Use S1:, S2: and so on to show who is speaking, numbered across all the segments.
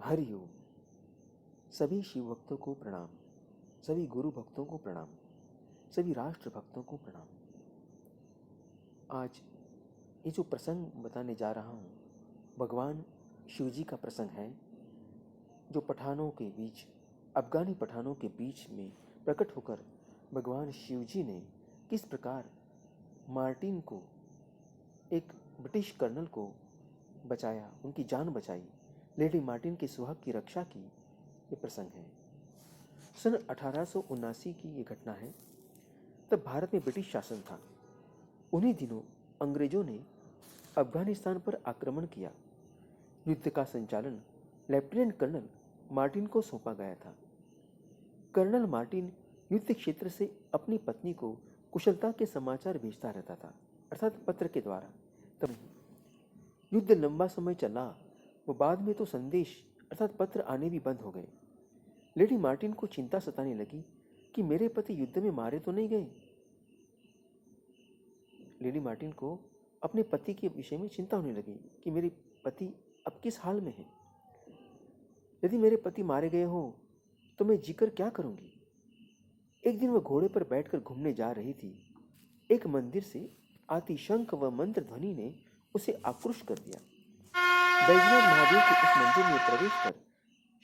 S1: हरिओम। सभी शिव भक्तों को प्रणाम, सभी गुरु भक्तों को प्रणाम, सभी राष्ट्र भक्तों को प्रणाम। आज ये जो प्रसंग बताने जा रहा हूँ भगवान शिव जी का प्रसंग है, जो पठानों के बीच, अफगानी पठानों के बीच में प्रकट होकर भगवान शिव जी ने किस प्रकार मार्टिन को, एक ब्रिटिश कर्नल को बचाया, उनकी जान बचाई, लेडी मार्टिन के सुहाग की रक्षा की। ये प्रसंग है सन 1879 की ये घटना है। तब भारत में ब्रिटिश शासन था। उन्हीं दिनों अंग्रेजों ने अफगानिस्तान पर आक्रमण किया। युद्ध का संचालन लेफ्टिनेंट कर्नल मार्टिन को सौंपा गया था। कर्नल मार्टिन युद्ध क्षेत्र से अपनी पत्नी को कुशलता के समाचार भेजता रहता था, अर्थात पत्र के द्वारा। तब युद्ध लंबा समय चला, वो बाद में तो संदेश अर्थात पत्र आने भी बंद हो गए। लेडी मार्टिन को चिंता सताने लगी कि मेरे पति युद्ध में मारे तो नहीं गए। लेडी मार्टिन को अपने पति के विषय में चिंता होने लगी कि मेरे पति अब किस हाल में हैं। यदि मेरे पति मारे गए हो तो मैं जीकर क्या करूंगी। एक दिन वह घोड़े पर बैठकर घूमने जा रही थी। एक मंदिर से आती शंख व मंत्र ध्वनि ने उसे आक्रुष्ट कर दिया। बैजनाथ महादेव के उस मंदिर में प्रवेश कर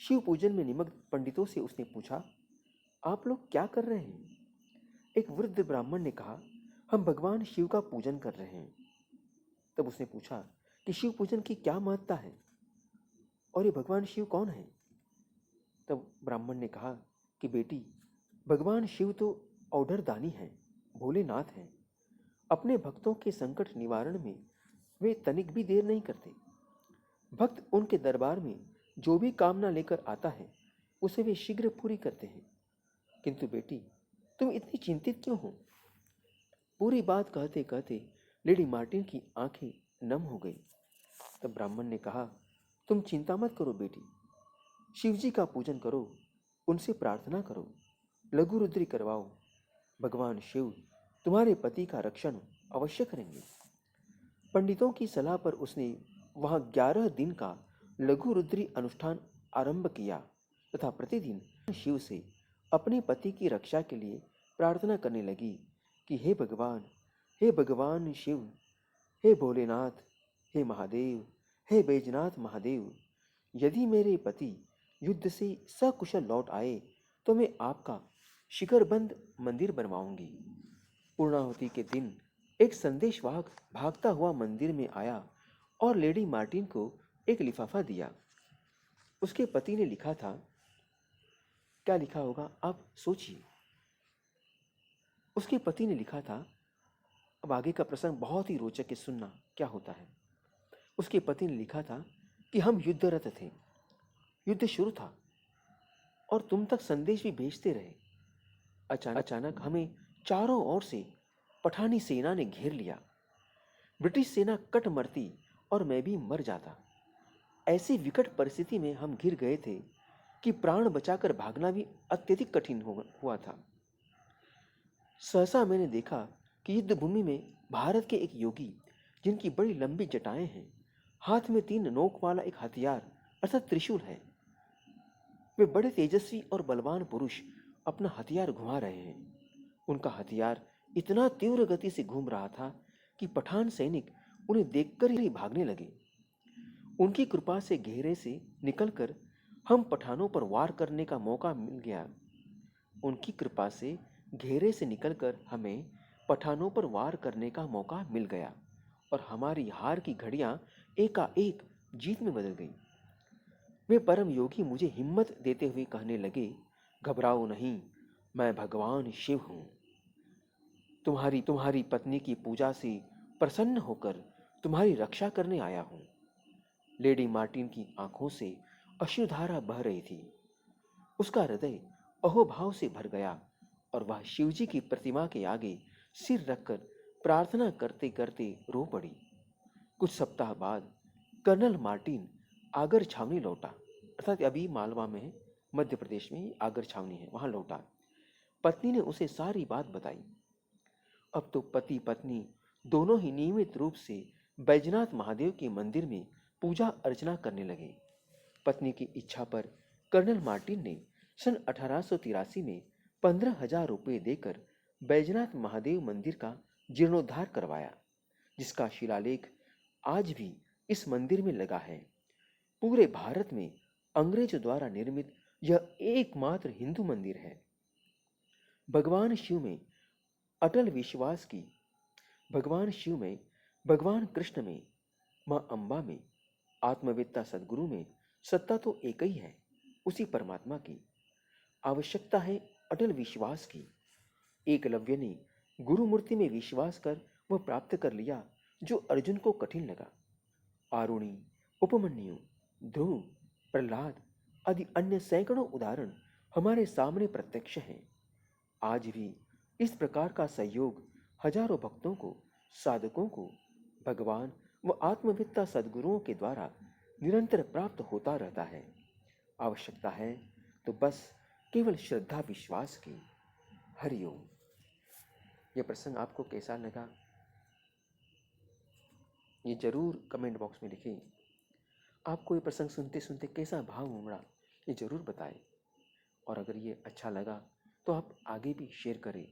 S1: शिव पूजन में निमग्न पंडितों से उसने पूछा, आप लोग क्या कर रहे हैं? एक वृद्ध ब्राह्मण ने कहा, हम भगवान शिव का पूजन कर रहे हैं। तब उसने पूछा कि शिव पूजन की क्या महत्ता है और ये भगवान शिव कौन है? तब ब्राह्मण ने कहा कि बेटी, भगवान शिव तो औढ़र दानी हैं, भोलेनाथ हैं। अपने भक्तों के संकट निवारण में वे तनिक भी देर नहीं करते। भक्त उनके दरबार में जो भी कामना लेकर आता है उसे वे शीघ्र पूरी करते हैं। किंतु बेटी, तुम इतनी चिंतित क्यों हो? पूरी बात कहते कहते लेडी मार्टिन की आंखें नम हो गई। तब ब्राह्मण ने कहा, तुम चिंता मत करो बेटी, शिव जी का पूजन करो, उनसे प्रार्थना करो, लघु रुद्री करवाओ। भगवान शिव तुम्हारे पति का रक्षण अवश्य करेंगे। पंडितों की सलाह पर उसने वहां 11 दिन का लघु रुद्री अनुष्ठान आरंभ किया तथा प्रतिदिन शिव से अपने पति की रक्षा के लिए प्रार्थना करने लगी कि हे भगवान शिव, हे भोलेनाथ, हे महादेव, हे बैजनाथ महादेव, यदि मेरे पति युद्ध से सकुशल लौट आए तो मैं आपका शिखरबंद मंदिर बनवाऊंगी। पूर्णाहुति के दिन एक संदेशवाहक भागता हुआ मंदिर में आया और लेडी मार्टिन को एक लिफाफा दिया। उसके पति ने लिखा था, क्या लिखा होगा आप सोचिए। उसके पति ने लिखा था, अब आगे का प्रसंग बहुत ही रोचक है, सुनना क्या होता है। उसके पति ने लिखा था कि हम युद्धरत थे, युद्ध शुरू था और तुम तक संदेश भी भेजते रहे। अचानक हमें चारों ओर से पठानी सेना ने घेर लिया। ब्रिटिश सेना कट मरती और मैं भी मर जाता। ऐसी विकट परिस्थिति में हम घिर गए थे कि प्राण बचाकर भागना भी अत्यधिक कठिन हुआ था। सहसा मैंने देखा कि युद्ध भूमि में भारत के एक योगी, जिनकी बड़ी लंबी जटाएं हैं, हाथ में 3 नोक वाला एक हथियार अर्थात त्रिशूल है। वे बड़े तेजस्वी और बलवान पुरुष अपना हथियार घुमा रहे हैं। उनका हथियार इतना तीव्र गति से घूम रहा था कि पठान सैनिक उन्हें देखकर ही भागने लगे। उनकी कृपा से घेरे से निकलकर हम पठानों पर वार करने का मौका मिल गया। उनकी कृपा से घेरे से निकलकर हमें पठानों पर वार करने का मौका मिल गया और हमारी हार की घड़ियां एकाएक जीत में बदल गई। वे परम योगी मुझे हिम्मत देते हुए कहने लगे, घबराओ नहीं, मैं भगवान शिव हूं। तुम्हारी पत्नी की पूजा से प्रसन्न होकर तुम्हारी रक्षा करने आया हूं। लेडी मार्टिन की आंखों से अश्रुधारा बह रही थी। उसका हृदय अहोभाव से भर गया और वह शिवजी की प्रतिमा के आगे सिर रखकर प्रार्थना करते करते रो पड़ी। कुछ सप्ताह बाद कर्नल मार्टिन आगर छावनी लौटा, अर्थात अभी मालवा में, मध्य प्रदेश में आगर छावनी है, वहां लौटा। पत्नी ने उसे सारी बात बताई। अब तो पति पत्नी दोनों ही नियमित रूप से बैजनाथ महादेव के मंदिर में पूजा अर्चना करने लगे। पत्नी की इच्छा पर कर्नल मार्टिन ने सन 1883 में 15,000 रुपये देकर बैजनाथ महादेव मंदिर का जीर्णोद्धार करवाया, जिसका शिलालेख आज भी इस मंदिर में लगा है। पूरे भारत में अंग्रेजों द्वारा निर्मित यह एकमात्र हिंदू मंदिर है। भगवान शिव में अटल विश्वास की भगवान शिव में, भगवान कृष्ण में, मां अंबा में, आत्मवेत्ता सदगुरु में सत्ता तो एक ही है, उसी परमात्मा की। आवश्यकता है अटल विश्वास की। एकलव्य ने गुरु मूर्ति में विश्वास कर वह प्राप्त कर लिया जो अर्जुन को कठिन लगा। आरुणि, उपमन्यु, ध्रुव, प्रहलाद आदि अन्य सैकड़ों उदाहरण हमारे सामने प्रत्यक्ष हैं। आज भी इस प्रकार का सहयोग हजारों भक्तों को, साधकों को भगवान व आत्मविद्ता सद्गुरुओं के द्वारा निरंतर प्राप्त होता रहता है। आवश्यकता है तो बस केवल श्रद्धा विश्वास की। हरिओम। यह प्रसंग आपको कैसा लगा ये जरूर कमेंट बॉक्स में लिखें। आपको ये प्रसंग सुनते सुनते कैसा भाव उमड़ा ये जरूर बताएं। और अगर ये अच्छा लगा तो आप आगे भी शेयर करें,